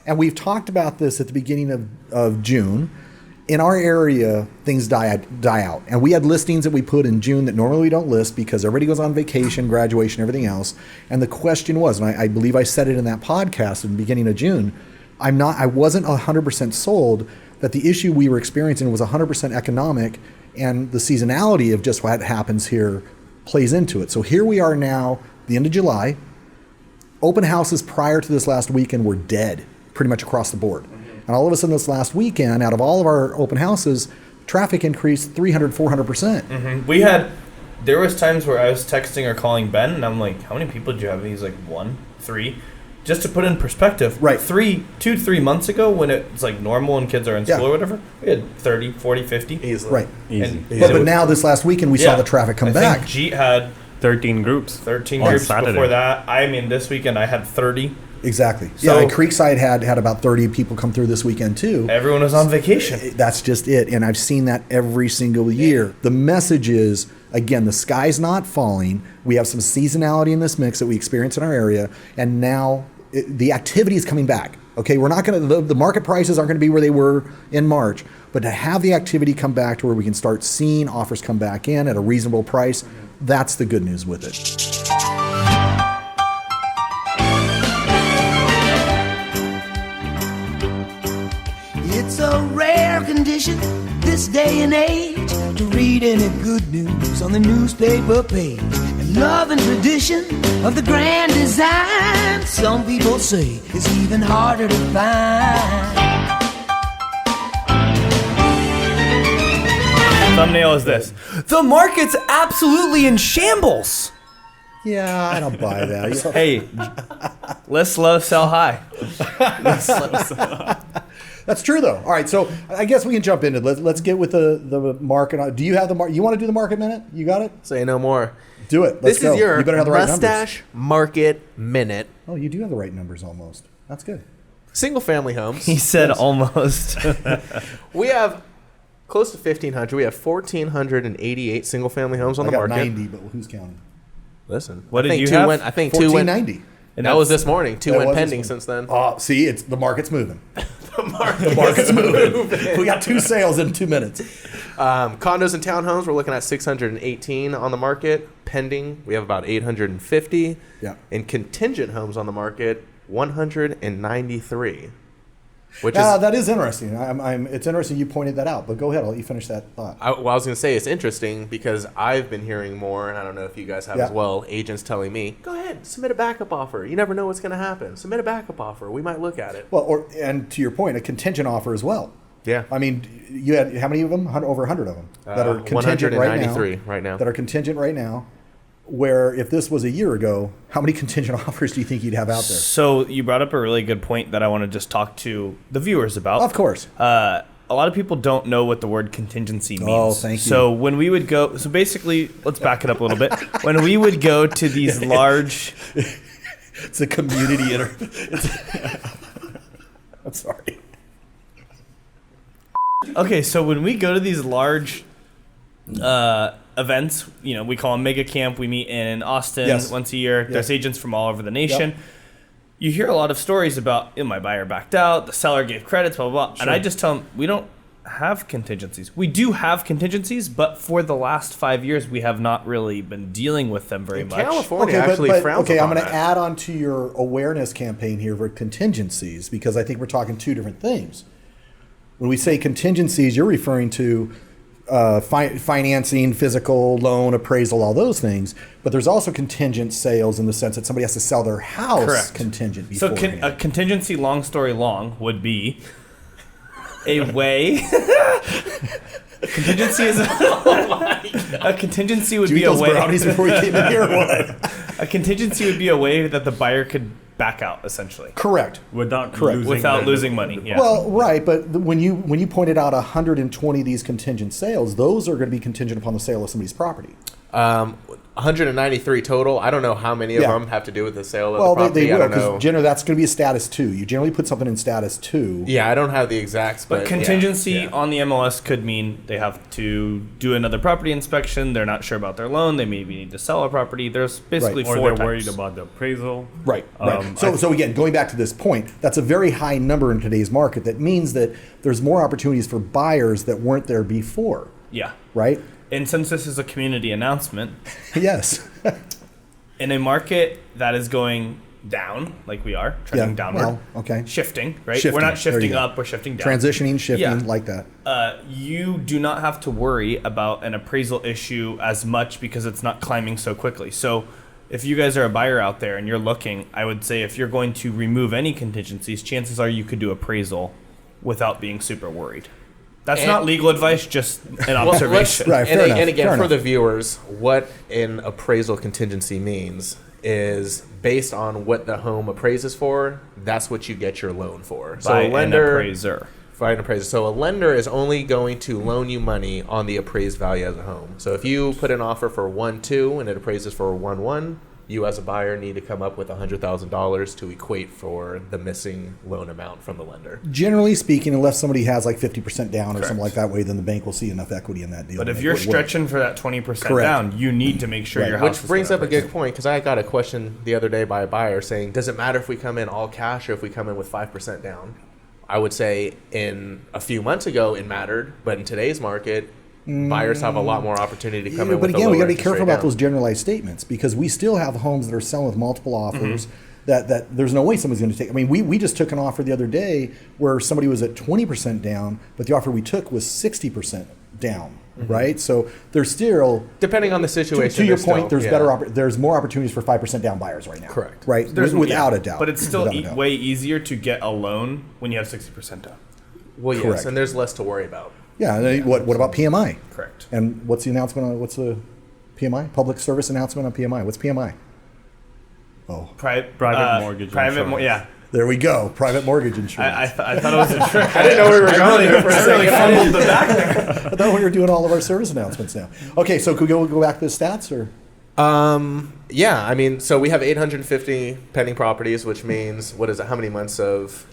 And we've talked about this at the beginning of June. In our area, things die out. And we had listings that we put in June that normally we don't list because everybody goes on vacation, graduation, everything else. And the question was, and I believe I said it in that podcast in the beginning of June, I wasn't 100% sold that the issue we were experiencing was 100% economic, and the seasonality of just what happens here plays into it. So here we are now, the end of July. Open houses prior to this last weekend were dead pretty much across the board. And all of a sudden this last weekend, out of all of our open houses, traffic increased 300, 400%. There was times where I was texting or calling Ben, and I'm like, how many people do you have? And he's like, 1, 3. Just to put in perspective, right. 2 to 3 months ago, when it's like normal and kids are in school or whatever, we had 30, 40, 50. Easily. Right. Easy. But now this last weekend, we saw the traffic come back. I think Jeet had 13 groups. 13 groups before that. I mean, this weekend I had 30. Exactly. So, and Creekside had about 30 people come through this weekend too. Everyone was on vacation. That's just it. And I've seen that every single year. The message is, again, the sky's not falling. We have some seasonality in this mix that we experience in our area. And now the activity is coming back. Okay, we're not going to, the market prices aren't going to be where they were in March, but to have the activity come back to where we can start seeing offers come back in at a reasonable price, that's the good news with it. It's a rare condition this day and age to read any good news on the newspaper page. And love and tradition of the grand design, some people say, is even harder to find. Thumbnail is this. The market's absolutely in shambles. Yeah, I don't buy that. Hey, list low, sell high. That's true, though. All right, so I guess we can jump into it. Let's get with the market. Do you have the market? You want to do the market minute? You got it? Say no more. Do it. Let's go. Is your you better have the right mustache numbers. Market minute. Oh, you do have the right numbers almost. That's good. Single family homes. He said almost. We have close to 1,500. We have 1,488 single family homes on the market. 90, but who's counting? Listen, what did you have? I think 290. And that was this morning. Two went pending since then. See, the market's moving. the market's moving. We got 2 sales in 2 minutes. Condos and townhomes, we're looking at 618 on the market. Pending, we have about 850. Yeah. And contingent homes on the market, 193. That is interesting. It's interesting you pointed that out, but go ahead. I'll let you finish that thought. I was going to say it's interesting because I've been hearing more, and I don't know if you guys have as well, agents telling me, go ahead, submit a backup offer. You never know what's going to happen. Submit a backup offer. We might look at it. Well, and to your point, a contingent offer as well. Yeah. I mean, you had how many of them? Over 100 of them that are contingent 193 right now. That are contingent right now. Where if this was a year ago, how many contingent offers do you think you'd have out there? So you brought up a really good point that I want to just talk to the viewers about. Of course. A lot of people don't know what the word contingency means. Oh, thank you. So when we would go, so basically, let's back it up a little bit. When we would go to these large... It's a community I'm sorry. Okay, so when we go to these large... events, we call them mega camp. We meet in Austin once a year. There's agents from all over the nation. Yep. You hear a lot of stories about my buyer backed out, the seller gave credits, blah, blah, blah. Sure. And I just tell them, we don't have contingencies. We do have contingencies, but for the last 5 years, we have not really been dealing with them very much. California actually frowns I'm upon going to that. add on to your awareness campaign here for contingencies, because I think we're talking 2 different things. When we say contingencies, you're referring to financing, physical, loan, appraisal, all those things. But there's also contingent sales in the sense that somebody has to sell their house. Correct. Contingent before. So a contingency, long story long, would be a way... Contingency is a contingency would be a way... brownies before you came in here or what? A contingency would be a way that the buyer could back out, essentially. Correct. Without losing money. Yeah. Well, right, but when you pointed out 120 of these contingent sales, those are going to be contingent upon the sale of somebody's property. 193 total. I don't know how many of Yeah. them have to do with the sale of Well, the property. they I will, don't know. because generally that's going to be a status 2. You generally put something in status 2. Yeah, I don't have the exacts, But but contingency yeah. on the MLS could mean they have to do another property inspection. They're not sure about their loan. They maybe need to sell a property. There's basically Right. Or 4 they're types. worried about the appraisal. Right. So again, going back to this point, that's a very high number in today's market. That means that there's more opportunities for buyers that weren't there before. Yeah. Right? And since this is a community announcement, Yes. in a market that is going down, like we are, trending downward, Well, okay. shifting, right? Shifting. We're not There you shifting go. up, we're shifting down. Transitioning, shifting, Yeah. like that. You do not have to worry about an appraisal issue as much because it's not climbing so quickly. So if you guys are a buyer out there and you're looking, I would say if you're going to remove any contingencies, chances are you could do appraisal without being super worried. That's And- not legal advice, just an Well, observation. Right. And, fair enough, and again, fair for enough. the viewers, what an appraisal contingency means is based on what the home appraises for. That's what you get your loan for. So By a an lender, appraiser. by an appraiser. So a lender is only going to loan you money on the appraised value of the home. So if you put an offer for 1.2 and it appraises for 1.1, you as a buyer need to come up with $100,000 to equate for the missing loan amount from the lender. Generally speaking, unless somebody has like 50% down or Correct. something like that way, then the bank will see enough equity in that deal. But to if make you're it work. stretching for that 20% Correct. down, you need to make sure Right. your house Which is brings gonna up a appraise. good point, because I got a question the other day by a buyer saying, does it matter if we come in all cash or if we come in with 5% down? I would say in a few months ago it mattered, but in today's market, buyers have a lot more opportunity to come in But with a again, we lower got to be interest careful rate about down. those generalized statements, because we still have homes that are selling with multiple offers. That there's no way somebody's going to take. I mean, we just took an offer the other day where somebody was at 20% down, but the offer we took was 60% down. Right, so there's still, Depending on the to situation. your there's point, still- there's yeah. there's more opportunities for 5% down buyers right now. Correct. Right, without a doubt. But it's still Without a doubt. way easier to get a loan when you have 60% down. Well, yes, Correct. and there's less to worry about. Yeah, and then what about PMI? Correct. And what's the announcement on what's the PMI? Public service announcement on PMI. What's PMI? Oh, Private mortgage Private, insurance. yeah. there we go. Private mortgage insurance. I thought it was a trick. I didn't know we were going there for a I really second. fumbled the back there. I thought we were doing all of our service announcements now. Okay, so could we go back to the stats or? Yeah, I mean, so we have 850 pending properties, which means, what is it, how many months of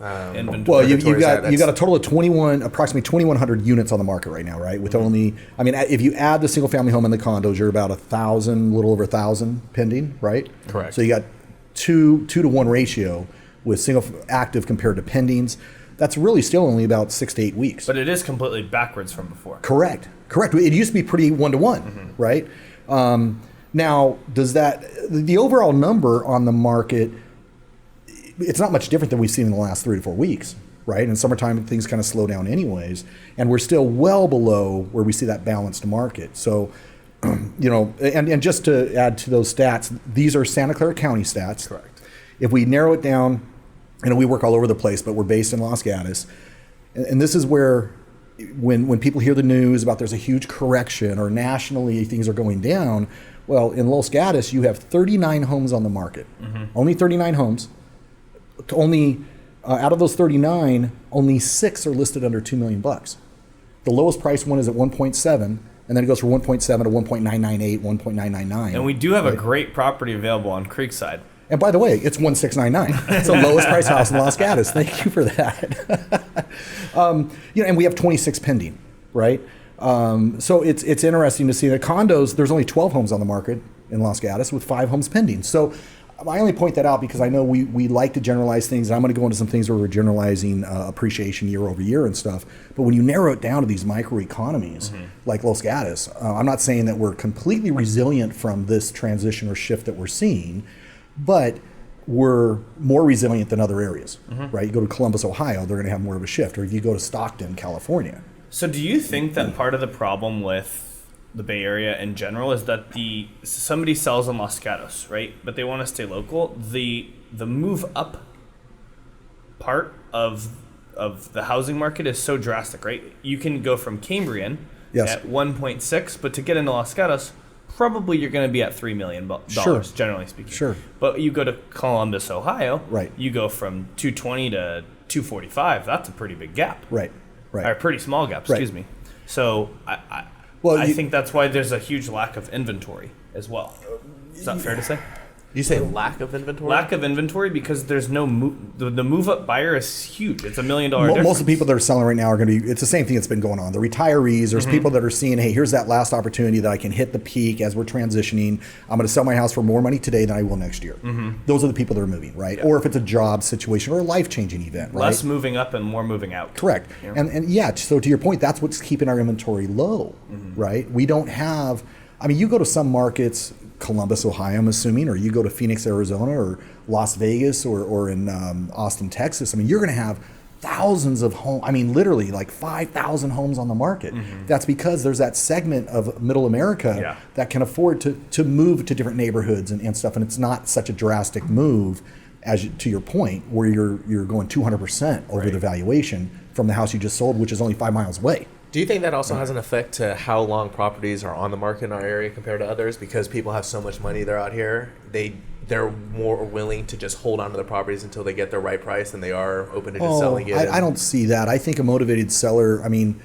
Inventory. Well, you inventory is got that? you got a total of approximately 2,100 units on the market right now, right? With only, I mean, if you add the single family home and the condos, you're about 1,000, little over 1,000 pending, right? Correct. So you got two to one ratio with single active compared to pendings. That's really still only about 6 to 8 weeks. But it is completely backwards from before. Correct. It used to be pretty 1-to-1, right? Now, does the overall number on the market? It's not much different than we've seen in the last 3 to 4 weeks, right? In summertime, things kind of slow down anyways, and we're still well below where we see that balanced market. So, and just to add to those stats, these are Santa Clara County stats. Correct. If we narrow it down, we work all over the place, but we're based in Los Gatos, and this is where when people hear the news about there's a huge correction or nationally things are going down, well, in Los Gatos, you have 39 homes on the market, only 39 homes. Only out of those 39, only 6 are listed under $2 million. The lowest price one is at 1.7, and then it goes from 1.7 to 1.998, 1.999. And we do have a great property available on Creekside. And by the way, it's 1,699. It's the lowest price house in Los Gatos. Thank you for that. And we have 26 pending, right? So it's interesting to see that condos. There's only 12 homes on the market in Los Gatos with 5 homes pending. So I only point that out because I know we like to generalize things, and I'm going to go into some things where we're generalizing appreciation year over year and stuff. But when you narrow it down to these microeconomies like Los Gatos, I'm not saying that we're completely resilient from this transition or shift that we're seeing, but we're more resilient than other areas, right? You go to Columbus, Ohio, they're going to have more of a shift. Or if you go to Stockton, California. So do you think that part of the problem with the Bay Area in general is that somebody sells in Los Gatos, right? But they want to stay local. The move up part of the housing market is so drastic, right? You can go from Cambrian at 1.6, but to get into Los Gatos, probably you're going to be at $3 million, Sure. generally speaking. Sure. But you go to Columbus, Ohio, Right. you go from 220 to 245. That's a pretty big gap. Right. Or a pretty small gap, excuse me. So Well, I think that's why there's a huge lack of inventory as well. Is that fair to say? You say lack of inventory? Lack of inventory because there's no the move-up buyer is huge. It's $1 million difference. Most of the people that are selling right now are going to be, it's the same thing that's been going on. The retirees, there's people that are seeing, hey, here's that last opportunity that I can hit the peak as we're transitioning. I'm going to sell my house for more money today than I will next year. Those are the people that are moving, right? Yeah. Or if it's a job situation or a life-changing event, right? Less moving up and more moving out. Correct. Yeah. And yeah, so to your point, that's what's keeping our inventory low, right? We don't have, I mean, you go to some markets, Columbus, Ohio, I'm assuming, or you go to Phoenix, Arizona, or Las Vegas, or in Austin, Texas. I mean, you're going to have thousands of homes. I mean, literally like 5,000 homes on the market. That's because there's that segment of middle America that can afford to move to different neighborhoods and stuff. And it's not such a drastic move as to your point, where you're going 200% over the valuation from the house you just sold, which is only 5 miles away. Do you think that also has an effect to how long properties are on the market in our area compared to others? Because people have so much money, they're out here, they're more willing to just hold on to the properties until they get the right price than they are open to just selling it. I don't see that. I think a motivated seller, I mean,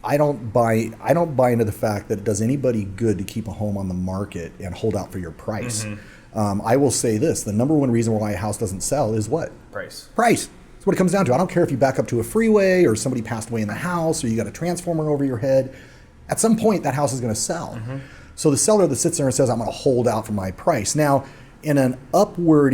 I don't buy into the fact that it does anybody good to keep a home on the market and hold out for your price. I will say this, the number one reason why a house doesn't sell is what? Price. That's what it comes down to. I don't care if you back up to a freeway or somebody passed away in the house or you got a transformer over your head. At some point, that house is going to sell. So the seller that sits there and says, I'm going to hold out for my price. Now, in an upward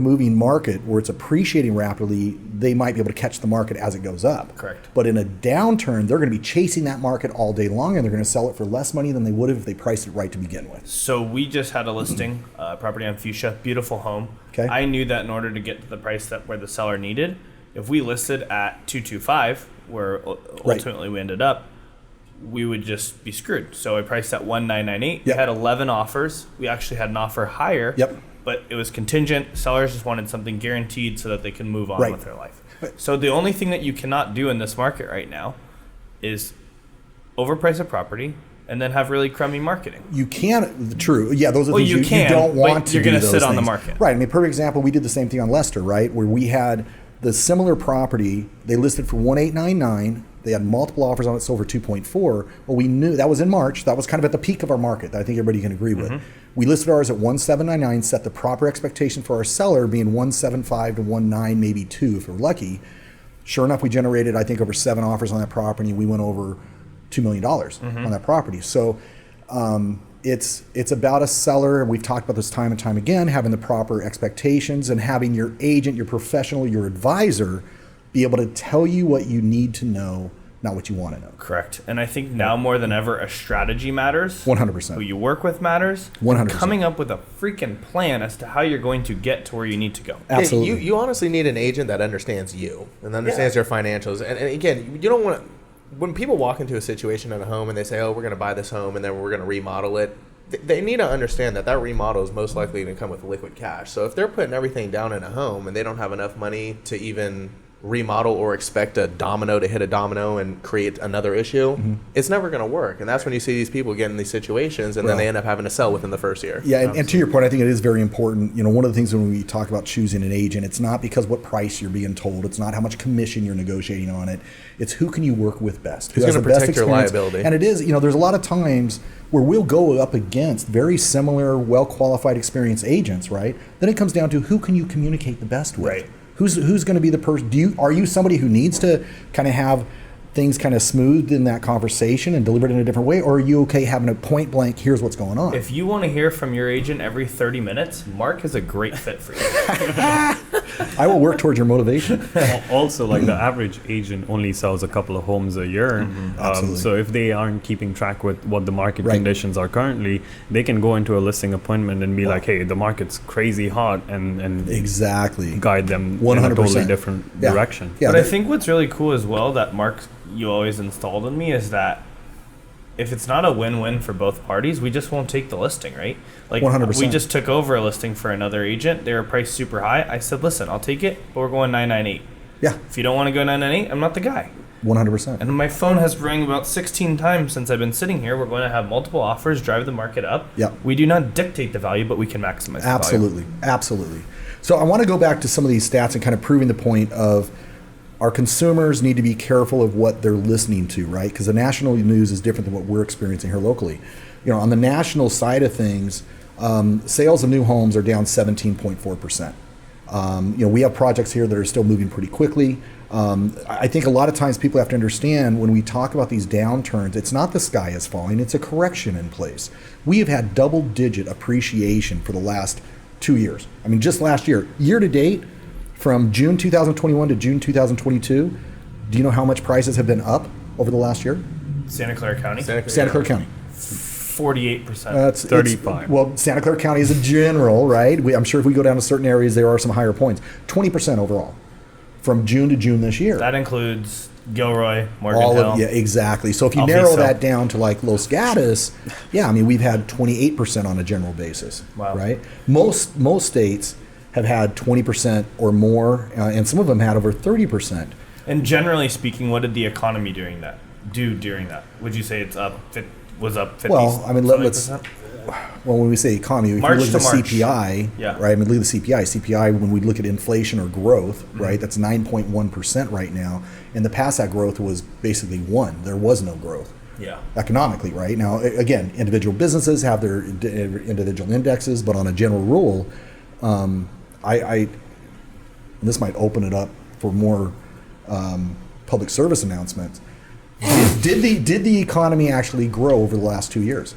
moving market where it's appreciating rapidly, they might be able to catch the market as it goes up. Correct. But in a downturn, they're going to be chasing that market all day long, and they're going to sell it for less money than they would have if they priced it right to begin with. So we just had a listing, property on Fuchsia, beautiful home. Okay. I knew that in order to get to the price where the seller needed, if we listed at 225, where ultimately we ended up, we would just be screwed. So I priced at 1998. We had 11 offers. We actually had an offer higher. But it was contingent. Sellers just wanted something guaranteed so that they can move on with their life. So the only thing that you cannot do in this market right now is overprice a property and then have really crummy marketing. You can't. True. Yeah, those are things you don't want to do. You're going to sit on the market. Right. I mean, perfect example, we did the same thing on Leicester, right? Where we had the similar property. They listed for 1899. They had multiple offers on it, sold for 2.4. Well, we knew that was in March. That was kind of at the peak of our market that I think everybody can agree with. We listed ours at 1799, set the proper expectation for our seller being 175 to 19, maybe 2 if we're lucky. Sure enough, we generated, I think, over 7 offers on that property. We went over $2 million on that property. So it's about a seller, and we've talked about this time and time again, having the proper expectations and having your agent, your professional, your advisor be able to tell you what you need to know, not what you want to know. Correct. And I think now more than ever, a strategy matters. 100%. Who you work with matters. 100%. Coming up with a freaking plan as to how you're going to get to where you need to go. Absolutely. Yeah, you honestly need an agent that understands you and understands your financials. And again, you don't want to, when people walk into a situation at a home and they say, oh, we're going to buy this home and then we're going to remodel it, they need to understand that remodel is most likely going to come with liquid cash. So if they're putting everything down in a home and they don't have enough money to even remodel or expect a domino to hit a domino and create another issue, it's never going to work. And that's when you see these people get in these situations and then they end up having to sell within the first year. Yeah, and to your point, I think it is very important. You know, one of the things when we talk about choosing an agent, it's not because what price you're being told. It's not how much commission you're negotiating on it. It's who can you work with best. Who's going to protect your liability. And it is, you know, there's a lot of times where we'll go up against very similar, well-qualified, experienced agents, right? Then it comes down to who can you communicate the best with. Right. Who's going to be the person? Are you somebody who needs to kind of have things kind of smoothed in that conversation and delivered in a different way, or are you okay having a point blank, here's what's going on? If you want to hear from your agent every 30 minutes, Mark is a great fit for you. I will work towards your motivation. Also, like the average agent only sells a couple of homes a year. So if they aren't keeping track with what the market conditions are currently, they can go into a listing appointment and be like, hey, the market's crazy hot, and exactly guide them 100%. in a totally different direction. But I think what's really cool as well that Mark, you always installed in me, is that if it's not a win-win for both parties, we just won't take the listing, right? Like 100%. We just took over a listing for another agent. They were priced super high. I said, listen, I'll take it, but we're going 998. Yeah. If you don't want to go 998, I'm not the guy. 100%. And my phone has rang about 16 times since I've been sitting here. We're going to have multiple offers, drive the market up. Yep. We do not dictate the value, but we can maximize the value. Absolutely. So I want to go back to some of these stats and kind of proving the point of our consumers need to be careful of what they're listening to, right? Because the national news is different than what we're experiencing here locally. On the national side of things, sales of new homes are down 17.4%. We have projects here that are still moving pretty quickly. I think a lot of times people have to understand when we talk about these downturns, it's not the sky is falling, it's a correction in place. We have had double-digit appreciation for the last 2 years. I mean, just last year to date, from June 2021 to June 2022, do you know how much prices have been up over the last year? Santa Clara County? Santa Clara County. 48%. That's 35. Well, Santa Clara County is a general, right? I'm sure if we go down to certain areas, there are some higher points. 20% overall from June to June this year. That includes Gilroy, Morgan All Hill. of, yeah, exactly. So if you Alpha narrow Hill. that down to like Los Gatos, yeah, I mean, we've had 28% on a general basis, Wow. right? Most states have had 20% or more, and some of them had over 30%. And generally speaking, what did the economy do during that? Would you say it's was up 50? Well, I mean, let's. 70%? Well, when we say economy, if March you look at to the March. CPI, Yeah. right? I mean, look at the CPI. CPI, when we look at inflation or growth, right? That's 9.1% right now. In the past, that growth was basically 1. There was no growth Yeah. economically, right? Now, again, individual businesses have their individual indexes, but on a general rule, and this might open it up for more public service announcements. Did the economy actually grow over the last 2 years?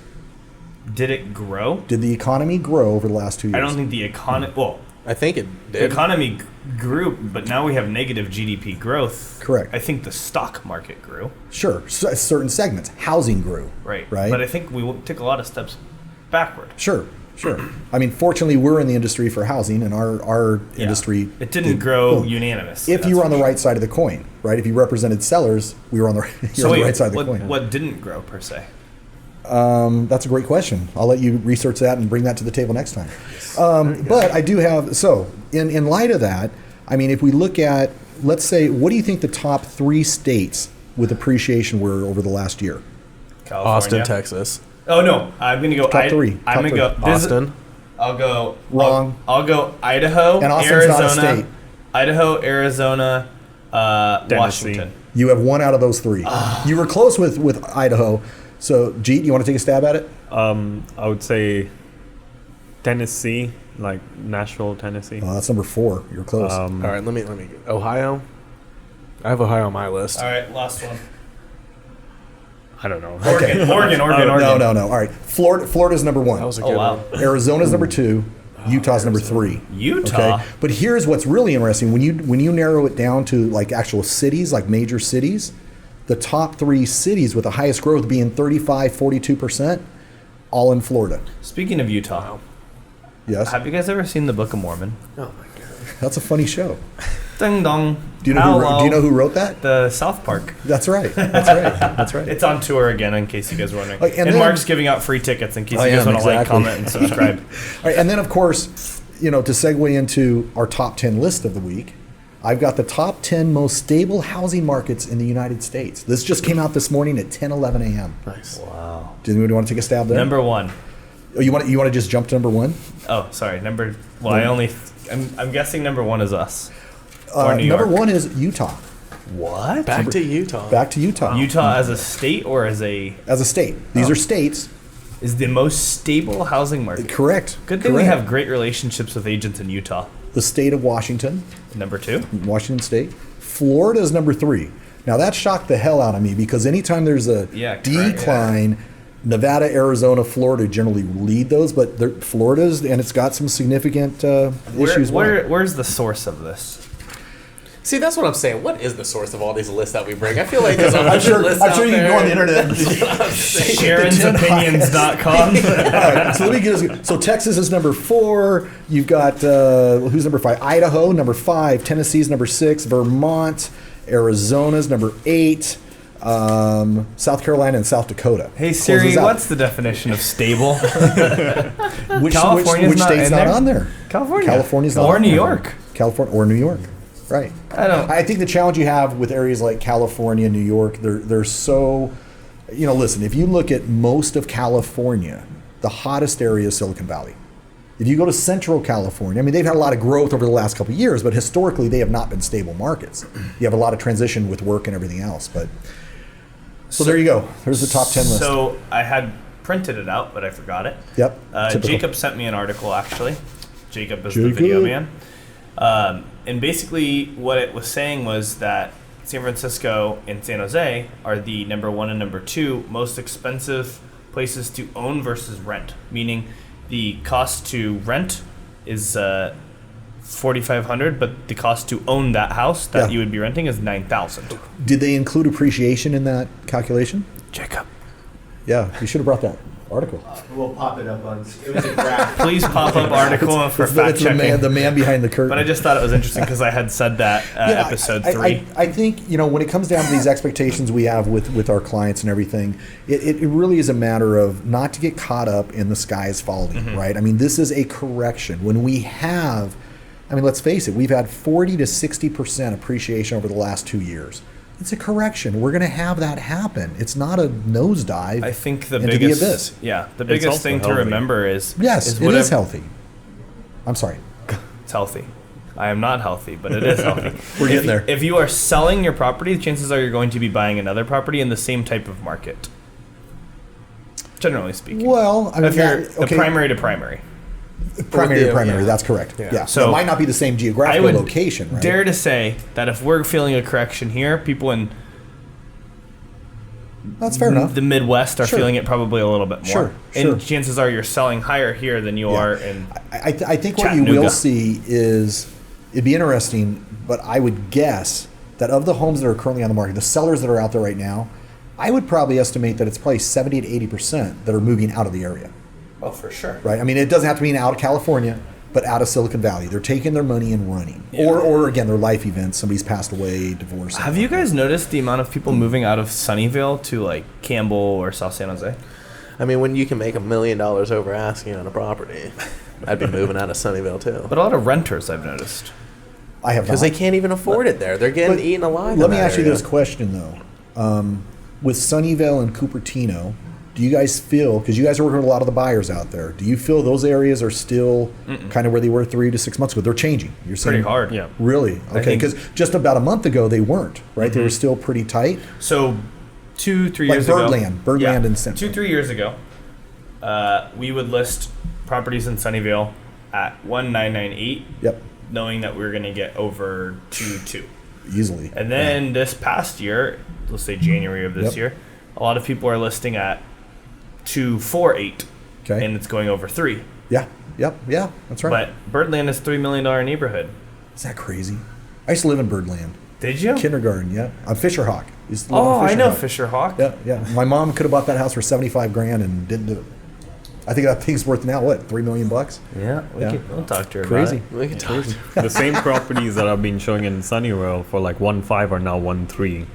Did it grow? Did the economy grow over the last 2 years? I don't think the economy. Well, I think it the did. economy grew, but now we have negative GDP growth. Correct. I think the stock market grew. Sure, certain segments. Housing grew. Right. Right. But I think we took a lot of steps backward. Sure. I mean, fortunately, we're in the industry for housing, and our Yeah. industry. It didn't grow unanimously. If you were on the right side of the coin, right? If you represented sellers, we were on the, So on wait, the right side of the what, coin. what didn't grow per se? That's a great question. I'll let you research that and bring that to the table next time. But I do have, so in light of that, I mean, if we look at, let's say, what do you think the top 3 states with appreciation were over the last year? California. Austin, Texas. Oh no, I'm gonna go. Top 3. I'm gonna Top go. Austin. I'll go. Wrong. I'll go Idaho, And Austin's Arizona. not a state. Idaho, Arizona, Tennessee. Washington. You have 1 out of those 3. You were close with Idaho. So, Jeet, you want to take a stab at it? I would say Tennessee, like Nashville, Tennessee. Oh, that's number 4. You're close. All right, let me get Ohio. I have Ohio on my list. All right, last one. I don't know. Oregon. Oregon. No. All right. Florida's number 1. That was a Oh good wow. one. Arizona's number 2. Utah's number 3. Utah. Okay. But here's what's really interesting. When you narrow it down to like actual cities, like major cities, the top 3 cities with the highest growth being 35, 42%, all in Florida. Speaking of Utah, Yes. have you guys ever seen the Book of Mormon? Oh my god. That's a funny show. Ding dong. Do you know who wrote that? The South Park. That's right. That's right. It's on tour again, in case you guys are wondering. and and then- Mark's giving out free tickets in case I you guys am, want to like, exactly. comment, and subscribe. All right, and then of course, to segue into our top 10 list of the week, I've got the top 10 most stable housing markets in the United States. This just came out this morning at 10:11 a.m. Nice. Wow. Do you want to take a stab there? Number 1. Oh, you want to just jump to number 1? Oh, sorry. I'm guessing number 1 is us. Or New Number York. 1 is Utah. What? Back to Utah. Back to Utah. Utah as a state or as a As a state. These are states. is the most stable housing market. Correct. Good thing we Correct. have great relationships with agents in Utah. The state of Washington, Number 2. Washington State. Florida is number 3. Now that shocked the hell out of me because anytime there's a Yeah, correct, decline, Nevada, Arizona, Florida generally lead those, but Florida's and it's got some significant issues. Where's the source of this? See, that's what I'm saying. What is the source of all these lists that we bring? I feel like there's a hundred lists I'm out sure you can there. go on the internet. SharonsOpinions.com. All right, so let me get us. So Texas is number 4. You've got who's number 5? Idaho number 5. Tennessee's number 6. Vermont, Arizona's number 8. South Carolina and South Dakota. Hey Closes Siri, out. what's the definition of stable? which California's not state's in not there? on there? California. California's not Or on New there. York. California or New York. Right. I think the challenge you have with areas like California, New York, they're so, listen, if you look at most of California, the hottest area is Silicon Valley. If you go to Central California, I mean, they've had a lot of growth over the last couple of years, but historically they have not been stable markets. You have a lot of transition with work and everything else. But so there you go. There's the top 10 list. So I had printed it out, but I forgot it. Yep. Jacob sent me an article, actually. Jacob is the video man. And basically what it was saying was that San Francisco and San Jose are the number 1 and number 2 most expensive places to own versus rent, meaning the cost to rent is $4,500, but the cost to own that house that you would be renting is $9,000. Did they include appreciation in that calculation? Jacob, Yeah, you should have brought that article. We'll pop it up on. It was a graph. please pop up article for fact It's checking. the man behind the curtain. But I just thought it was interesting because I had said that episode 3. I think, when it comes down to these expectations we have with our clients and everything, it really is a matter of not to get caught up in the sky is falling, right? I mean, this is a correction. When we have, let's face it, we've had 40 to 60% appreciation over the last 2 years. It's a correction. We're going to have that happen. It's not a nosedive. I think the into biggest the abyss. the biggest thing to remember is Yes, is it is healthy. I'm sorry. It's healthy. I am not healthy, but it is healthy. We're getting there. If you are selling your property, chances are you're going to be buying another property in the same type of market. Generally speaking. Well, if you're the primary to primary. Primary to primary, that's correct. Yeah. So it might not be the same I geographical would location, right? dare to say that if we're feeling a correction here, people in That's fair enough. the Midwest are Sure. feeling it probably a little bit more. Sure. And chances are you're selling higher here than you are in I think what you Chattanooga. will see is, it'd be interesting, but I would guess that of the homes that are currently on the market, the sellers that are out there right now, I would probably estimate that it's probably 70 to 80% that are moving out of the area, Oh, for sure. right? I mean, it doesn't have to mean out of California, but out of Silicon Valley. They're taking their money and running. Or again, their life events, somebody's passed away, divorce. Have you guys noticed the amount of people moving out of Sunnyvale to like Campbell or South San Jose? I mean, when you can make $1 million over asking on a property, I'd be moving out of Sunnyvale too. But a lot of renters I've noticed. I have Because not. they can't even afford it there. They're getting But eaten alive. Let in me that ask you area. this question though. With Sunnyvale and Cupertino, do you guys feel, because you guys are working with a lot of the buyers out there, do you feel those areas are still kind of where they were 3 to 6 months ago? They're changing. You're saying Pretty hard. Yeah. Really? Okay, think- because just about a month ago they weren't, right? They were still pretty tight. So 2-3 Like years ago. Birdland and Central. 2-3 years ago, we would list properties in Sunnyvale at 1,998, Yep, knowing that we were going to get over 2.2. easily. And then this past year, let's say January of this Yep. year, a lot of people are listing at 2.48, Okay. and it's going over 3. Yeah, that's right. But Birdland is $3 million neighborhood. Is that crazy? I used to live in Birdland. Did you? Kindergarten, yeah. I'm Fisher Hawk. Used to live Oh, on I know Hawk. Fisher Hawk. Yeah. My mom could have bought that house for $75,000 and didn't do it. I think that thing's worth now what, $3 million? Yeah, Yeah. we'll talk to her Crazy. about it. We can talk. The same properties that have been showing in Sunnyvale for like 1.5 are now 1.3.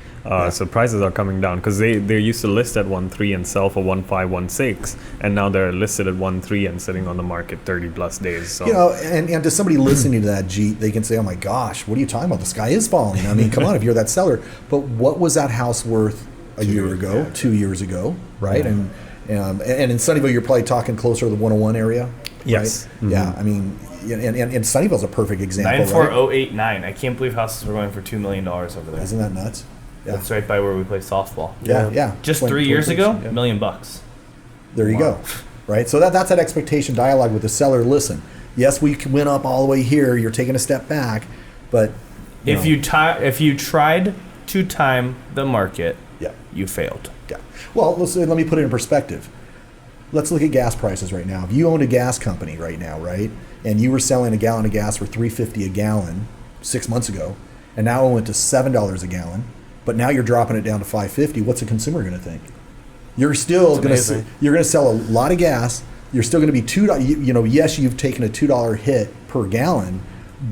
So prices are coming down because they used to list at 1.3 and sell for 1.5, 1.6, and now they're listed at 1.3 and sitting on the market 30 plus days. So And to somebody listening to that, Jeet, they can say, oh my gosh, what are you talking about? The sky is falling. I mean, come on, if you're that seller. But what was that house worth a year ago, 2 years ago, right? And in Sunnyvale, you're probably talking closer to the 101 area. Yes. Right? Mm-hmm. Yeah, I mean, and Sunnyvale's a perfect example, right? 94089. I can't believe houses were going for $2 million over there. Isn't that nuts? Yeah. That's right by where we play softball. Yeah. Just 20, 3 years 20, ago, yeah. $1 million. There you go. Right? So that's that expectation dialogue with the seller. Listen, yes, we went up all the way here. You're taking a step back, but If you tried to time the market, yeah. you failed. Yeah. Well, let me put it in perspective. Let's look at gas prices right now. If you owned a gas company right now, right, and you were selling a gallon of gas for $3.50 a gallon 6 months ago, and now it went to $7 a gallon, but now you're dropping it down to $5.50, what's a consumer going to think? You're still going to sell a lot of gas. You're still going to be $2. Yes, you've taken a $2 hit per gallon,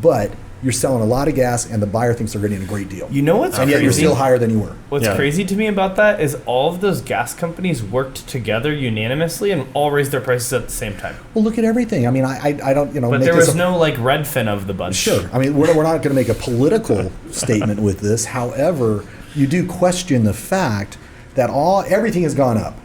but you're selling a lot of gas, and the buyer thinks they're getting a great deal. You know what's and yet crazy? you're still higher than you were. What's Yeah. crazy to me about that is all of those gas companies worked together unanimously and all raised their prices at the same time. Well, look at everything. I mean, I don't, But make there this was no like Redfin of the bunch. Sure. I mean, we're not going to make a political statement with this. However, you do question the fact that everything has gone up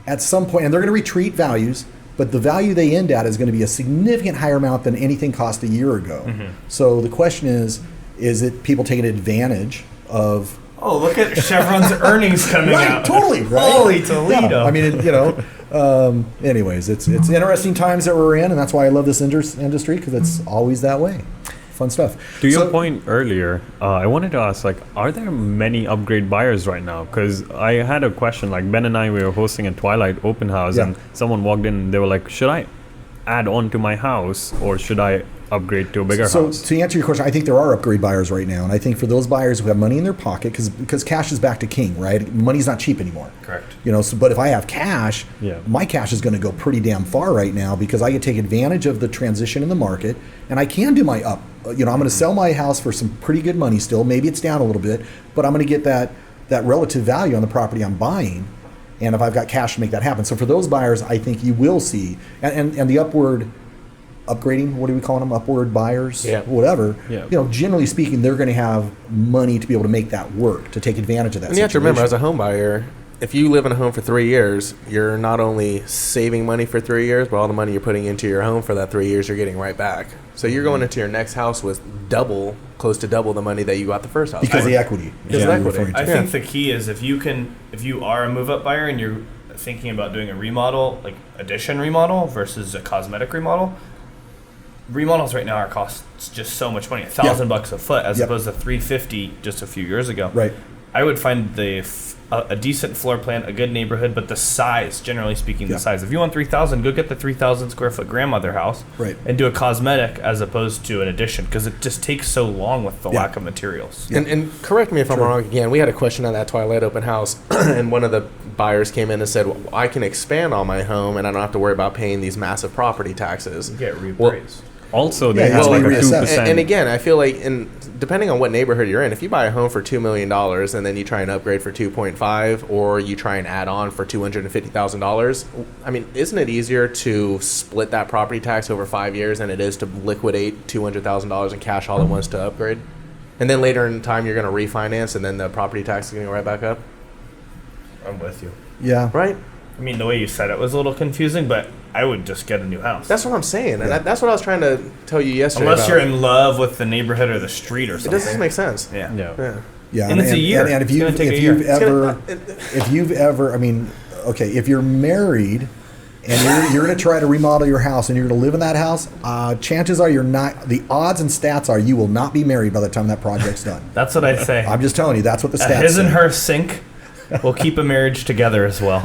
at some point, and they're going to retreat values, but the value they end at is going to be a significant higher amount than anything cost a year ago. So the question is it people taking advantage of? Oh, look at Chevron's earnings coming out. Totally, right? Holy Toledo. Yeah, I mean, anyways, it's interesting times that we're in, and that's why I love this industry, because it's always that way. Fun stuff. To your point earlier, I wanted to ask, are there many upgrade buyers right now? Because I had a question, Ben and I, we were hosting a Twilight open house, and someone walked in and they were like, should I add on to my house, or should I upgrade to a bigger house? So to answer your question, I think there are upgrade buyers right now, and I think for those buyers who have money in their pocket, because cash is back to king, right? Money's not cheap anymore. Correct. But if I have cash, my cash is going to go pretty damn far right now, because I can take advantage of the transition in the market, and I can do my up. I'm going to sell my house for some pretty good money still. Maybe it's down a little bit, but I'm going to get that relative value on the property I'm buying. And if I've got cash to make that happen. So for those buyers, I think you will see, and the upward upgrading, what do we call them? Upward buyers, whatever. Yeah. Generally speaking, they're going to have money to be able to make that work, to take advantage of that. And you have to remember, as a home buyer, if you live in a home for 3 years, you're not only saving money for 3 years, but all the money you're putting into your home for that 3 years, you're getting right back. So you're going into your next house with close to double the money that you got the first house. Because of the equity. I think the key is if you are a move-up buyer and you're thinking about doing a remodel, like addition remodel versus a cosmetic remodel, remodels right now are costs just so much money, $1,000 a foot as opposed to $350 just a few years ago. Right. I would find a decent floor plan, a good neighborhood, but the size, generally speaking, the size. If you want 3,000, go get the 3,000 square foot grandmother house, and do a cosmetic as opposed to an addition, because it just takes so long with the lack of materials. And correct me if I'm wrong. Again, we had a question on that Twilight open house, and one of the buyers came in and said, well, I can expand on my home, and I don't have to worry about paying these massive property taxes. Get reappraised. Also, they have like a 2%. And again, I feel like, depending on what neighborhood you're in, if you buy a home for $2 million and then you try and upgrade for 2.5, or you try and add on for $250,000, I mean, isn't it easier to split that property tax over 5 years than it is to liquidate $200,000 in cash all at once to upgrade? And then later in time, you're going to refinance, and then the property tax is going to go right back up? I'm with you. Yeah. Right? I mean, the way you said it was a little confusing, but I would just get a new house. That's what I'm saying. And that's what I was trying to tell you yesterday. Unless you're in love with the neighborhood or the street or something. It doesn't make sense. Yeah. Yeah. And it's a year. And if you've ever, I mean, okay, if you're married and you're going to try to remodel your house and you're going to live in that house, chances are the odds and stats are you will not be married by the time that project's done. That's what I'd say. I'm just telling you, that's what the stats his say. and her sink will keep a marriage together as well.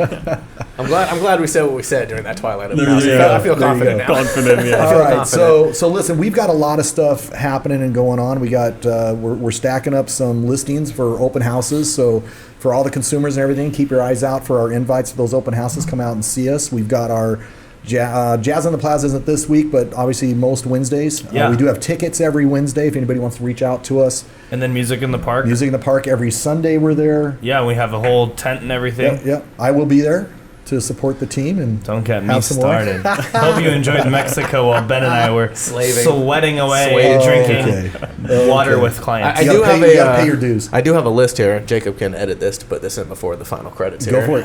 I'm glad we said what we said during that Twilight open house. I feel confident now. All right, so listen, we've got a lot of stuff happening and going on. We got we're stacking up some listings for open houses. So for all the consumers and everything, keep your eyes out for our invites to those open houses. Come out and see us. We've got our Jazz on the Plaza isn't this week, but obviously most Wednesdays. We do have tickets every Wednesday if anybody wants to reach out to us. And then Music in the Park. Music in the Park every Sunday we're there. Yeah, we have a whole tent and everything. Yep. I will be there to support the team and don't get me started. Hope you enjoyed Mexico while Ben and I were sweating away drinking water with clients. You gotta pay your dues. I do have a list here. Jacob can edit this to put this in before the final credits here. Go for it.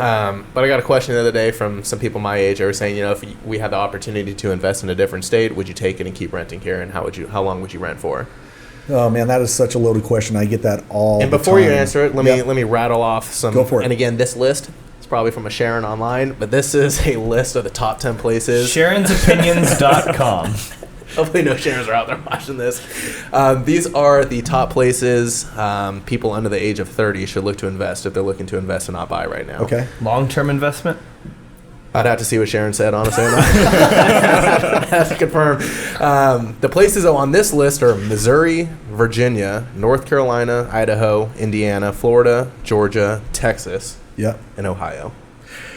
But I got a question the other day from some people my age. They were saying, if we had the opportunity to invest in a different state, would you take it and keep renting here? And how long would you rent for? Oh man, that is such a loaded question. I get that all. And before you answer it, let me rattle off some. Go for it. And again, this list. Probably from a Sharon online, but this is a list of the top 10 places. SharonsOpinions.com. Hopefully no Sharons are out there watching this. These are the top places people under the age of 30 should look to invest if they're looking to invest and not buy right now. Okay. Long-term investment? I'd have to see what Sharon said, honestly. I have to confirm. The places on this list are Missouri, Virginia, North Carolina, Idaho, Indiana, Florida, Georgia, Texas. Yep. And Ohio.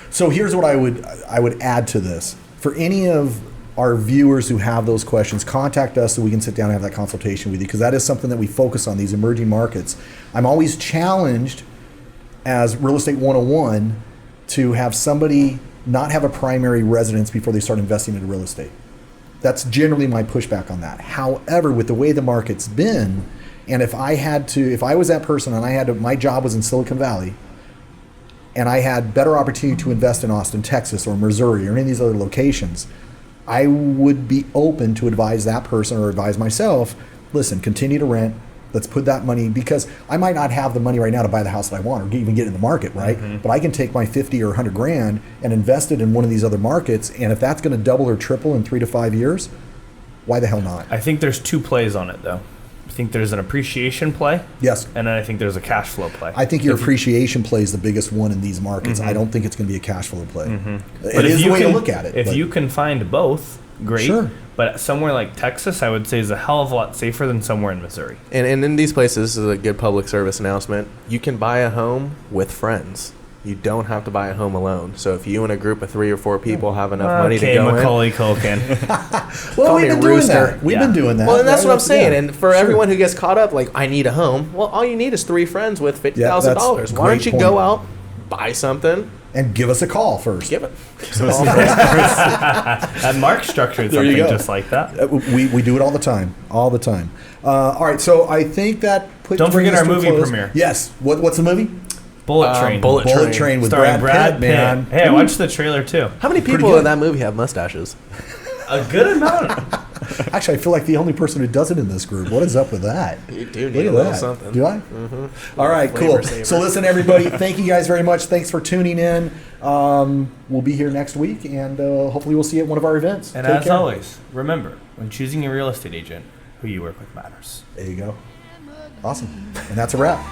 So here's what I would add to this. For any of our viewers who have those questions, contact us so we can sit down and have that consultation with you, because that is something that we focus on, these emerging markets. I'm always challenged as Real Estate 101 to have somebody not have a primary residence before they start investing in real estate. That's generally my pushback on that. However, with the way the market's been, and if I was that person and my job was in Silicon Valley, and I had better opportunity to invest in Austin, Texas, or Missouri, or any of these other locations, I would be open to advise that person or advise myself, listen, continue to rent. Let's put that money, because I might not have the money right now to buy the house that I want or even get in the market, right? But I can take my 50 or 100 grand and invest it in one of these other markets. And if that's going to double or triple in 3 to 5 years, why the hell not? I think there's two plays on it, though. I think there's an appreciation play. Yes. And then I think there's a cash flow play. I think your appreciation play is the biggest one in these markets. I don't think it's going to be a cash flow play. But It is if the you way can, to look at it. If but- you can find both, great. Sure. But somewhere like Texas, I would say is a hell of a lot safer than somewhere in Missouri. And in these places, this is a good public service announcement. You can buy a home with friends. You don't have to buy a home alone. So if you and a group of 3 or 4 people have enough money to go Macaulay Culkin. well, call we've me been a doing rooster. that. We've been doing that. Well, and that's right? what I'm saying. Yeah. And for Sure. everyone who gets caught up, like, I need a home. Well, all you need is 3 friends with $50,000. that's a Why don't you great go point. out, buy something, And give us a call first. give it. And Mark structured There you something go. just like that. We do it all the time. All the time. All right, so I think that Don't forget brings us our to a movie close. premiere. Yes. What's the movie? Bullet Train. Bullet Bullet Train. Train with Starring Brad Pitt, man. Hey, I watched the trailer too. How many Pretty people good. in that movie have mustaches? A good amount. Actually, I feel like the only person who does it in this group. What is up with that? You do Look need at a little that. something. Do I? All right, Flavor cool. saver. So listen, everybody, thank you guys very much. Thanks for tuning in. We'll be here next week, and hopefully we'll see you at one of our events. And Take as care. always, remember, when choosing a real estate agent, who you work with matters. There you go. Awesome. And that's a wrap.